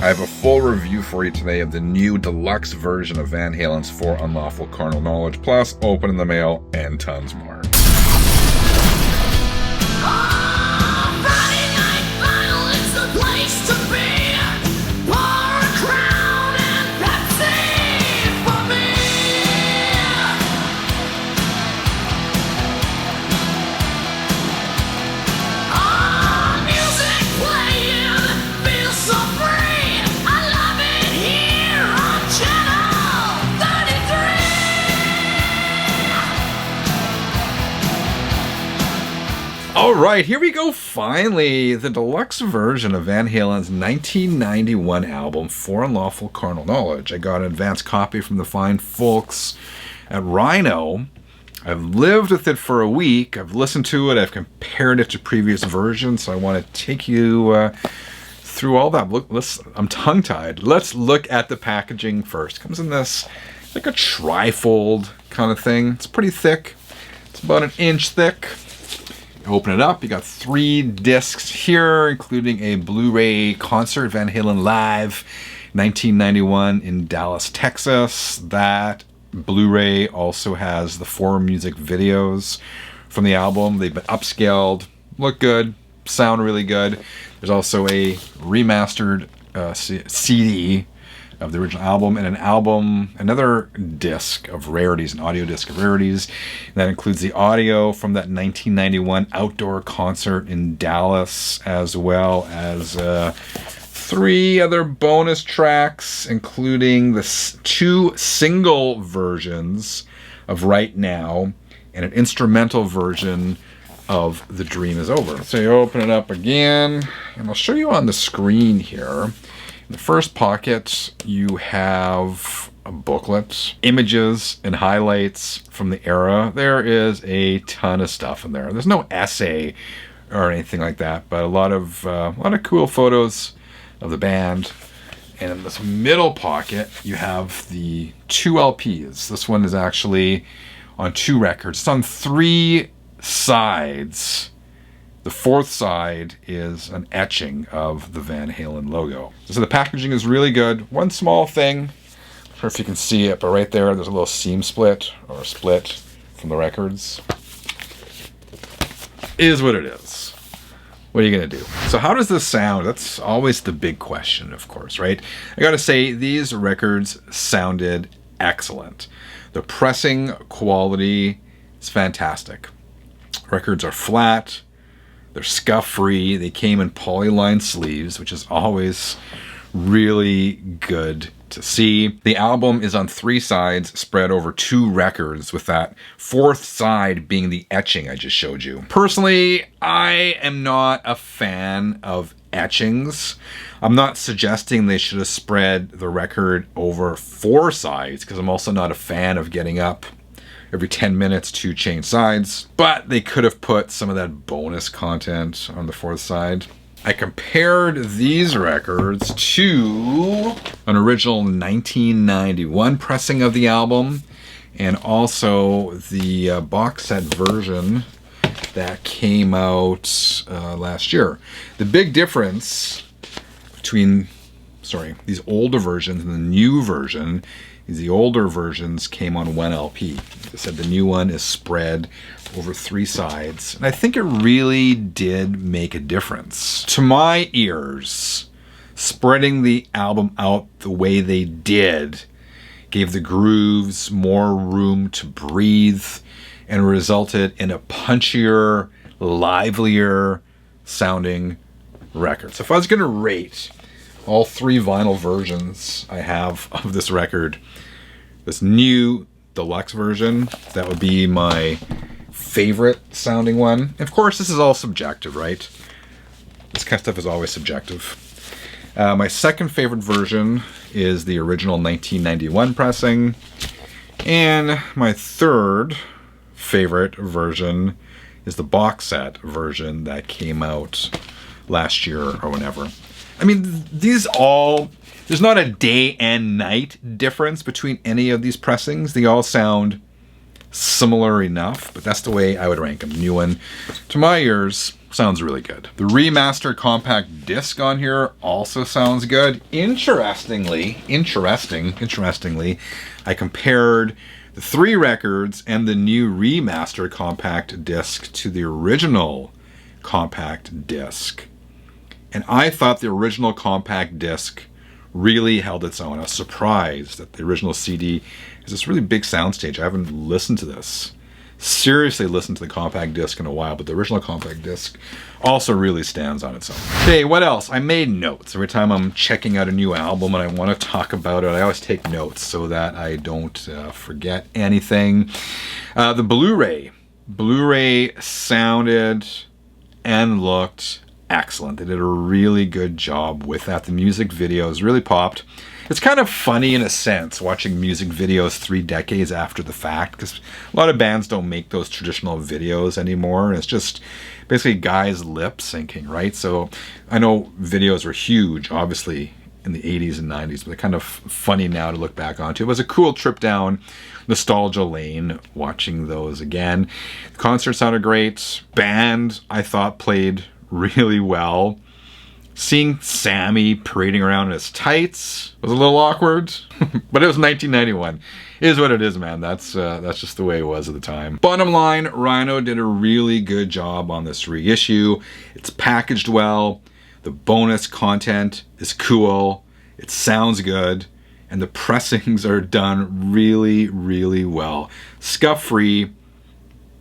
I have a full review for you today of the new deluxe version of Van Halen's For Unlawful Carnal Knowledge, plus Open in the Mail and tons more. Alright, here we go, finally, the deluxe version of Van Halen's 1991 album, For Unlawful Carnal Knowledge. I got an advanced copy from the fine folks at Rhino. I've lived with it for a week, I've listened to it, I've compared it to previous versions, so I want to take you through all that. Look, I'm tongue-tied. Let's look at the packaging first. It comes in this, like a trifold kind of thing. It's pretty thick. It's about 1 inch thick. Open it up, you got 3 discs here, including a Blu-ray concert, Van Halen Live, 1991 in Dallas, Texas. That Blu-ray also has the 4 music videos from the album. They've been upscaled, look good, sound really good. There's also a remastered CD of the original album, and another disc of rarities, an audio disc of rarities. That includes the audio from that 1991 outdoor concert in Dallas, as well as 3 other bonus tracks, including the 2 single versions of Right Now and an instrumental version of The Dream Is Over. So you open it up again, and I'll show you on the screen here. In the first pocket, you have a booklet, images and highlights from the era. There is a ton of stuff in there. There's no essay or anything like that, but a lot of cool photos of the band. And in this middle pocket, you have the 2 LPs. This one is actually on 2 records. It's on 3 sides. The 4th side is an etching of the Van Halen logo. So the packaging is really good. One small thing, not sure if you can see it, but right there's a little seam split, or a split from the records. Is what it is. What are you gonna do? So how does this sound? That's always the big question, of course, right? I gotta say, these records sounded excellent. The pressing quality is fantastic. Records are flat. They're scuff-free. They came in polyline sleeves, which is always really good to see. The album is on 3 sides, spread over 2 records, with that 4th side being the etching I just showed you. Personally, I am not a fan of etchings. I'm not suggesting they should have spread the record over 4 sides, because I'm also not a fan of getting up every 10 minutes to change sides, but they could have put some of that bonus content on the 4th side. I compared these records to an original 1991 pressing of the album, and also the box set version that came out last year. The big difference between these older versions and the new version is the older versions came on 1 LP. Like I said, the new one is spread over 3 sides, and I think it really did make a difference. To my ears, spreading the album out the way they did gave the grooves more room to breathe and resulted in a punchier, livelier sounding record. So if I was gonna rate all 3 vinyl versions I have of this record, this new deluxe version, that would be my favorite sounding one. Of course, this is all subjective, right? This kind of stuff is always subjective. My second favorite version is the original 1991 pressing. And my third favorite version is the box set version that came out last year or whenever. I mean, these all, there's not a day and night difference between any of these pressings. They all sound similar enough, but that's the way I would rank them. New one, to my ears, Sounds really good. The remastered compact disc on here also sounds good. Interestingly, I compared the 3 records and the new remastered compact disc to the original compact disc. And I thought the original compact disc really held its own. I was surprised that the original CD is this really big soundstage. I haven't listened to this. Seriously listened to the compact disc in a while, but the original compact disc also really stands on its own. Okay, what else? I made notes. Every time I'm checking out a new album and I want to talk about it, I always take notes so that I don't forget anything. The Blu-ray sounded and looked excellent. They did a really good job with that. The music videos really popped. It's kind of funny in a sense watching music videos 3 decades after the fact, because a lot of bands don't make those traditional videos anymore. It's just basically guys lip syncing, right? So I know videos were huge, obviously, in the 80s and 90s, but they're kind of funny now to look back onto. It was a cool trip down nostalgia lane watching those again. The concert sounded great. Band, I thought, played really well. Seeing Sammy parading around in his tights was a little awkward, but it was 1991. It is what it is, man. That's just the way it was at the time. Bottom line, Rhino did a really good job on this reissue. It's packaged well. The bonus content is cool. It sounds good. And the pressings are done really, really well. Scuff-free,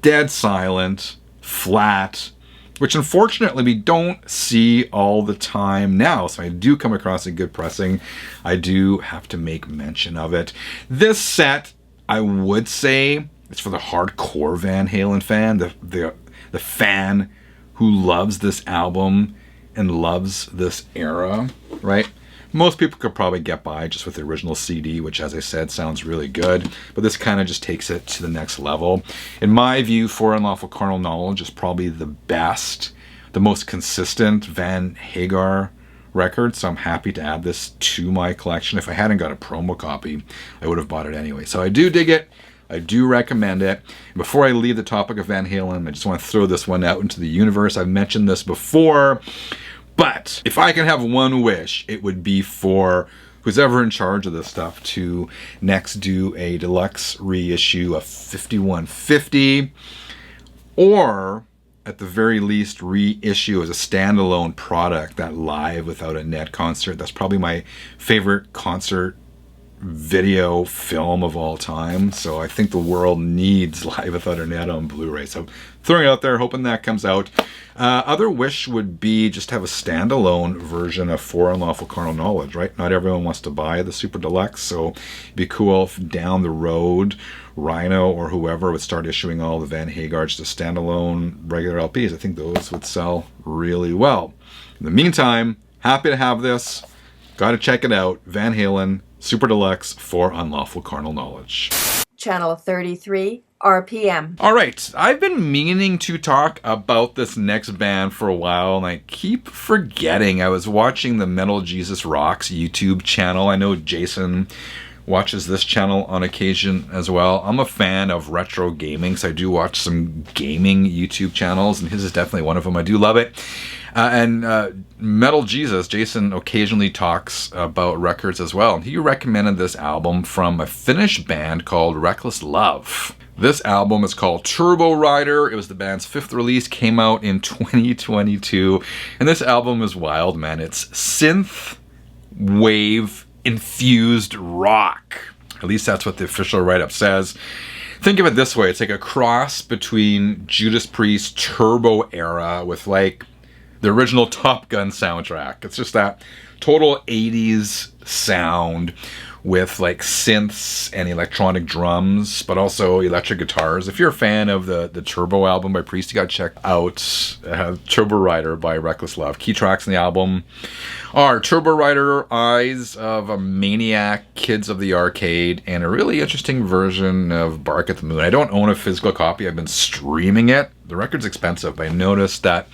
dead silent, flat, which unfortunately we don't see all the time now. So I do come across a good pressing. I do have to make mention of it. This set, I would say, it's for the hardcore Van Halen fan, the fan who loves this album and loves this era, right? Most people could probably get by just with the original CD, which, as I said, sounds really good. But this kind of just takes it to the next level. In my view, For Unlawful Carnal Knowledge is probably the best, the most consistent Van Hagar record. So I'm happy to add this to my collection. If I hadn't got a promo copy, I would have bought it anyway. So I do dig it. I do recommend it. Before I leave the topic of Van Halen, I just want to throw this one out into the universe. I've mentioned this before. But if I can have one wish, it would be for who's ever in charge of this stuff to next do a deluxe reissue of 5150, or at the very least reissue as a standalone product that Live Without a Net concert. That's probably my favorite concert video film of all time. So I think the world needs Live Without a Net on Blu-ray. So throwing it out there, hoping that comes out. Other wish would be just have a standalone version of For Unlawful Carnal Knowledge, right? Not everyone wants to buy the Super Deluxe, so it'd be cool if down the road Rhino or whoever would start issuing all the Van Hagar just as standalone regular LPs. I think those would sell really well. In the meantime, happy to have this. Got to check it out. Van Halen Super Deluxe For Unlawful Carnal Knowledge. Channel 33 RPM. All right, I've been meaning to talk about this next band for a while, and I keep forgetting. I was watching the Metal Jesus Rocks YouTube channel. I know Jason watches this channel on occasion as well. I'm a fan of retro gaming, so I do watch some gaming YouTube channels, and his is definitely one of them. I do love it. Metal Jesus, Jason occasionally talks about records as well. He recommended this album from a Finnish band called Reckless Love. This album is called Turbo Rider. It was the band's 5th release, came out in 2022. And this album is wild, man. It's synth wave infused rock. At least that's what the official write-up says. Think of it this way. It's like a cross between Judas Priest Turbo Era with like the original Top Gun soundtrack. It's just that total 80s sound with like synths and electronic drums, but also electric guitars. If you're a fan of the Turbo album by Priest, you gotta check out Turbo Rider by Reckless Love. Key tracks in the album are Turbo Rider, Eyes of a Maniac, Kids of the Arcade, and a really interesting version of Bark at the Moon. I don't own a physical copy. I've been streaming it. The record's expensive, but I noticed that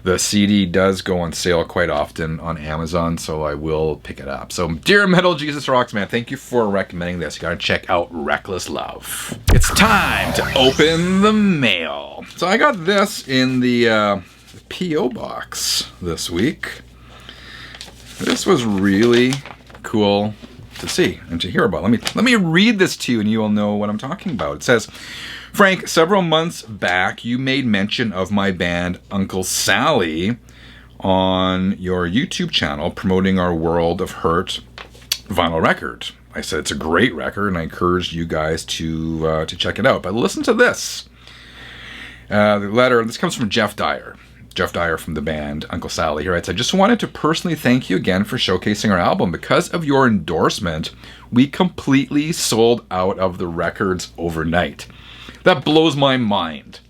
the CD does go on sale quite often on Amazon, so I will pick it up. So, dear Metal Jesus Rocks, man, thank you for recommending this. You gotta check out Reckless Love. It's time to open the mail. So I got this in the P.O. box this week. This was really cool to see and to hear about. Let me read this to you and you will know what I'm talking about. It says, Frank, several months back you made mention of my band Uncle Sally on your YouTube channel promoting our World of Hurt vinyl record. I said it's a great record and I encouraged you guys to check it out. But listen to this. The letter, this comes from Jeff Dyer. Jeff Dyer from the band Uncle Sally. He writes, I just wanted to personally thank you again for showcasing our album. Because of your endorsement, we completely sold out of the records overnight. That blows my mind.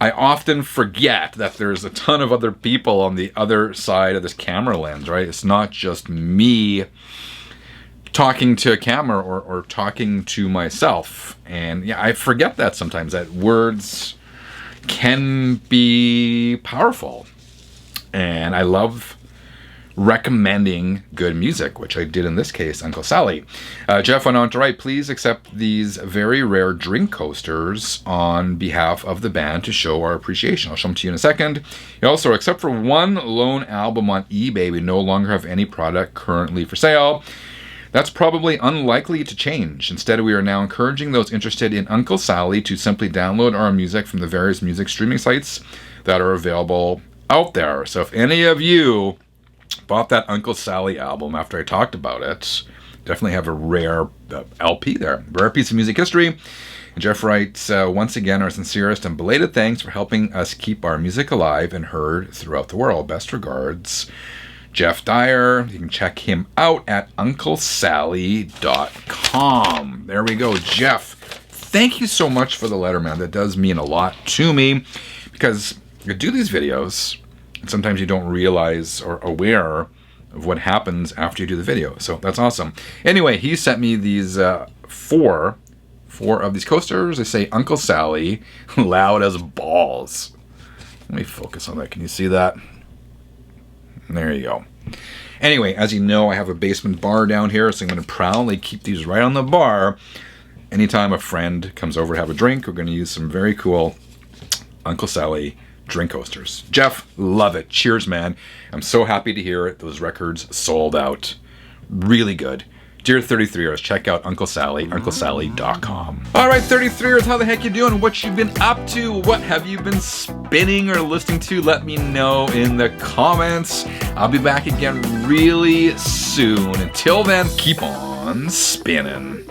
I often forget that there's a ton of other people on the other side of this camera lens, right? It's not just me talking to a camera or talking to myself. And yeah, I forget that sometimes, that words can be powerful. And I love recommending good music, which I did in this case, Uncle Sally. Jeff went on to write, please accept these very rare drink coasters on behalf of the band to show our appreciation. I'll show them to you in a second. Also, except for one lone album on eBay, we no longer have any product currently for sale. That's probably unlikely to change. Instead, we are now encouraging those interested in Uncle Sally to simply download our music from the various music streaming sites that are available out there. So if any of you bought that Uncle Sally album after I talked about it, definitely have a rare LP there. Rare piece of music history. And Jeff writes, once again, our sincerest and belated thanks for helping us keep our music alive and heard throughout the world. Best regards, Jeff Dyer. You can check him out at unclesally.com. There we go. Jeff, thank you so much for the letter, man. That does mean a lot to me because I do these videos and sometimes you don't realize or aware of what happens after you do the video. So that's awesome. Anyway, he sent me these four of these coasters. They say Uncle Sally, loud as balls. Let me focus on that. Can you see that? There you go. Anyway, as you know, I have a basement bar down here, so I'm going to proudly keep these right on the bar. Anytime a friend comes over to have a drink, we're going to use some very cool Uncle Sally drink coasters. Jeff, love it. Cheers, man. I'm so happy to hear it. Those records sold out. Really good. Dear 33ers, check out Uncle Sally, unclesally.com. All right, 33ers, how the heck you doing? What you been up to? What have you been spinning or listening to? Let me know in the comments. I'll be back again really soon. Until then, keep on spinning.